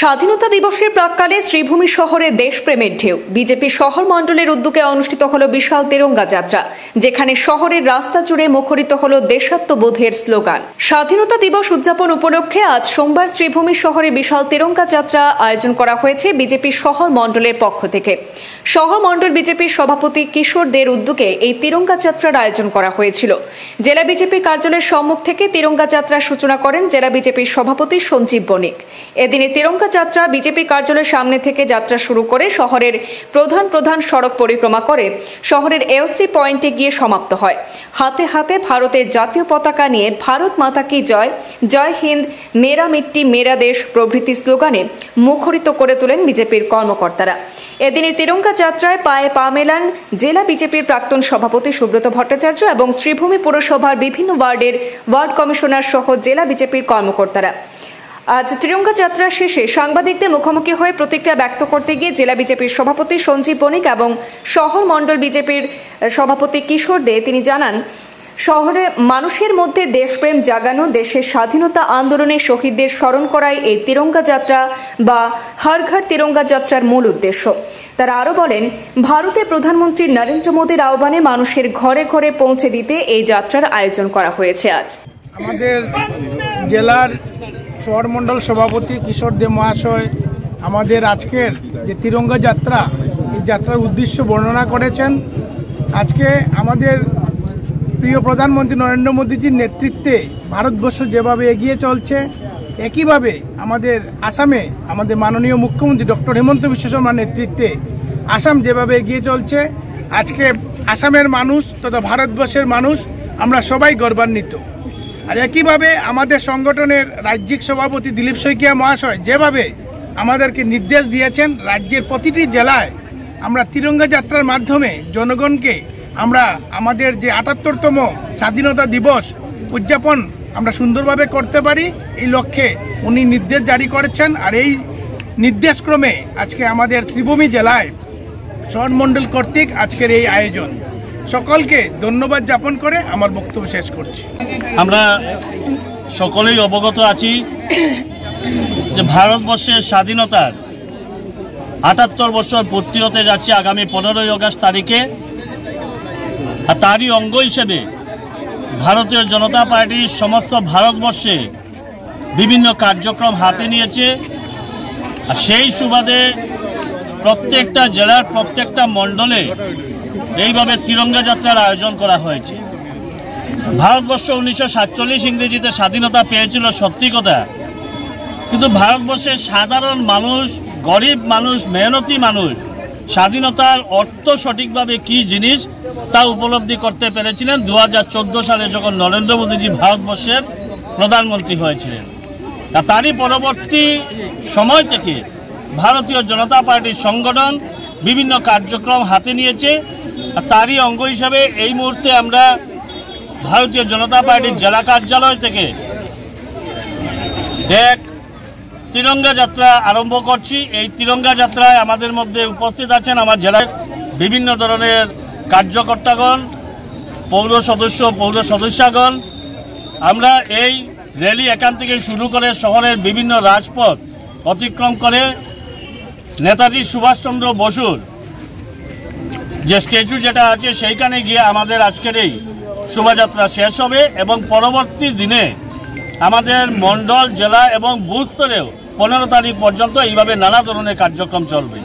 স্বাধীনতা দিবসের প্রাক্কালে শ্রীভূমি শহরে দেশপ্রেমের ঢেউ। বিজেপি শহর মণ্ডলের উদ্যোগে অনুষ্ঠিত হল বিশাল তিরঙ্গা যাত্রা, যেখানে শহরের রাস্তা জুড়ে মুখরিত হল দেশাত্মবোধের স্লোগান। স্বাধীনতা দিবস উদযাপন উপলক্ষে আজ সোমবার শ্রীভূমি শহরে বিশাল তিরঙ্গা যাত্রা আয়োজন করা হয়েছে বিজেপি শহর মণ্ডলের পক্ষ থেকে। শহর মণ্ডল বিজেপির সভাপতি কিশোর দের উদ্যোগে এই তিরঙ্গা যাত্রার আয়োজন করা হয়েছিল। জেলা বিজেপি কার্যালয়ের সম্মুখ থেকে তিরঙ্গা যাত্রার সূচনা করেন জেলা বিজেপির সভাপতি সঞ্জীব বণিক। এদিনে তিরঙ্গা যাত্রা বিজেপি কার্যালয়ের সামনে থেকে যাত্রা শুরু করে শহরের প্রধান সড়ক পরিক্রমা করে শহরের এওসি পয়েন্টে গিয়ে সমাপ্ত হয়। হাতে হাতে ভারতের জাতীয় পতাকা নিয়ে ভারত মাতা কি জয়, জয় হিন্দ, মেরা মিট্টি মেরা দেশ প্রভৃতি স্লোগানে মুখরিত করে তোলেন বিজেপির কর্মকর্তারা। এদিনের তিরঙ্গা যাত্রায় পায়ে পা মেলান জেলা বিজেপির প্রাক্তন সভাপতি সুব্রত ভট্টাচার্য এবং শ্রীভূমি পৌরসভার বিভিন্ন ওয়ার্ডের ওয়ার্ড কমিশনার সহ জেলা বিজেপির কর্মকর্তারা। আজ তিরঙ্গা যাত্রা শেষে সাংবাদিকদের মুখোমুখি হয়ে প্রতিক্রিয়া ব্যক্ত করতে গিয়ে জেলা বিজেপির সভাপতি সঞ্জীব বণিক এবং শহর মণ্ডল বিজেপির সভাপতি কিশোর দে তিনি জানান, শহরে মানুষের মধ্যে দেশপ্রেম জাগানো, দেশের স্বাধীনতা আন্দোলনে শহীদদের স্মরণ করাই এই তিরঙ্গা যাত্রা বা হর ঘর তিরঙ্গা যাত্রার মূল উদ্দেশ্য। তারা আরও বলেন, ভারতের প্রধানমন্ত্রী নরেন্দ্র মোদীর আহ্বানে মানুষের ঘরে ঘরে পৌঁছে দিতে এই যাত্রার আয়োজন করা হয়েছে। আজ আমাদের জেলার শহর মণ্ডল সভাপতি কিশোর দে মহাশয় আমাদের আজকের যে তিরঙ্গা যাত্রা, এই যাত্রার উদ্দেশ্য বর্ণনা করেছেন। আজকে আমাদের প্রিয় প্রধানমন্ত্রী নরেন্দ্র মোদীজির নেতৃত্বে ভারতবর্ষ যেভাবে এগিয়ে চলছে, একইভাবে আমাদের আসামে আমাদের মাননীয় মুখ্যমন্ত্রী ডক্টর হিমন্ত বিশ্ব শর্মার নেতৃত্বে আসাম যেভাবে এগিয়ে চলছে, আজকে আসামের মানুষ তথা ভারতবর্ষের মানুষ আমরা সবাই গর্বান্বিত। আর একইভাবে আমাদের সংগঠনের রাজ্যিক সভাপতি দিলীপ শইকিয়া মহাশয় যেভাবে আমাদেরকে নির্দেশ দিয়েছেন, রাজ্যের প্রতিটি জেলায় আমরা তিরঙ্গা যাত্রার মাধ্যমে জনগণকে আমরা আমাদের যে ৭৮তম স্বাধীনতা দিবস উদযাপন আমরা সুন্দরভাবে করতে পারি, এই লক্ষ্যে উনি নির্দেশ জারি করেছেন। আর এই নির্দেশক্রমে আজকে আমাদের শ্রীভূমি জেলায় শহর মণ্ডল কর্তৃক আজকের এই আয়োজন। সকলকে ধন্যবাদ জ্ঞাপন করে আমার বক্তব্য শেষ করছি। আমরা সকলেই অবগত আছি যে ভারতবর্ষের স্বাধীনতার ৭৮ বছর পূর্তি হতে যাচ্ছে আগামী 15ই আগস্ট তারিখে। আর তারই অঙ্গ হিসেবে ভারতীয় জনতা পার্টি সমস্ত ভারতবর্ষে বিভিন্ন কার্যক্রম হাতে নিয়েছে। আর সেই সুবাদে প্রত্যেকটা জেলার প্রত্যেকটা মণ্ডলে এইভাবে তিরঙ্গা যাত্রার আয়োজন করা হয়েছে। ভারতবর্ষ 1947 ইংরেজিতে স্বাধীনতা পেয়েছিল সত্যি কথা, কিন্তু ভারতবর্ষের সাধারণ মানুষ, গরিব মানুষ, মেহনতি মানুষ স্বাধীনতার অর্থ সঠিকভাবে কি জিনিস তা উপলব্ধি করতে পেরেছিলেন 2014 সালে যখন নরেন্দ্র মোদীজি ভারতবর্ষের প্রধানমন্ত্রী হয়েছিলেন। তারই পরবর্তী সময় থেকে ভারতীয় জনতা পার্টির সংগঠন বিভিন্ন কার্যক্রম হাতে নিয়েছে। আর তারই অঙ্গ হিসাবে এই মুহূর্তে আমরা ভারতীয় জনতা পার্টির জেলা কার্যালয় থেকে এক তিরঙ্গা যাত্রা আরম্ভ করছি। এই তিরঙ্গা যাত্রায় আমাদের মধ্যে উপস্থিত আছেন আমার জেলার বিভিন্ন ধরনের কার্যকর্তাগণ, পৌর সদস্যগণ। আমরা এই র্যালি এখান থেকে শুরু করে শহরের বিভিন্ন রাজপথ অতিক্রম করে নেতাজি সুভাষচন্দ্র বসুর যে স্ট্যাচু যেটা আছে সেইখানে গিয়ে আমাদের আজকের এই শোভাযাত্রা শেষ হবে এবং পরবর্তী দিনে আমাদের মণ্ডল, জেলা এবং বুথ স্তরেও 15 তারিখ পর্যন্ত এইভাবে নানা ধরনের কার্যক্রম চলবে।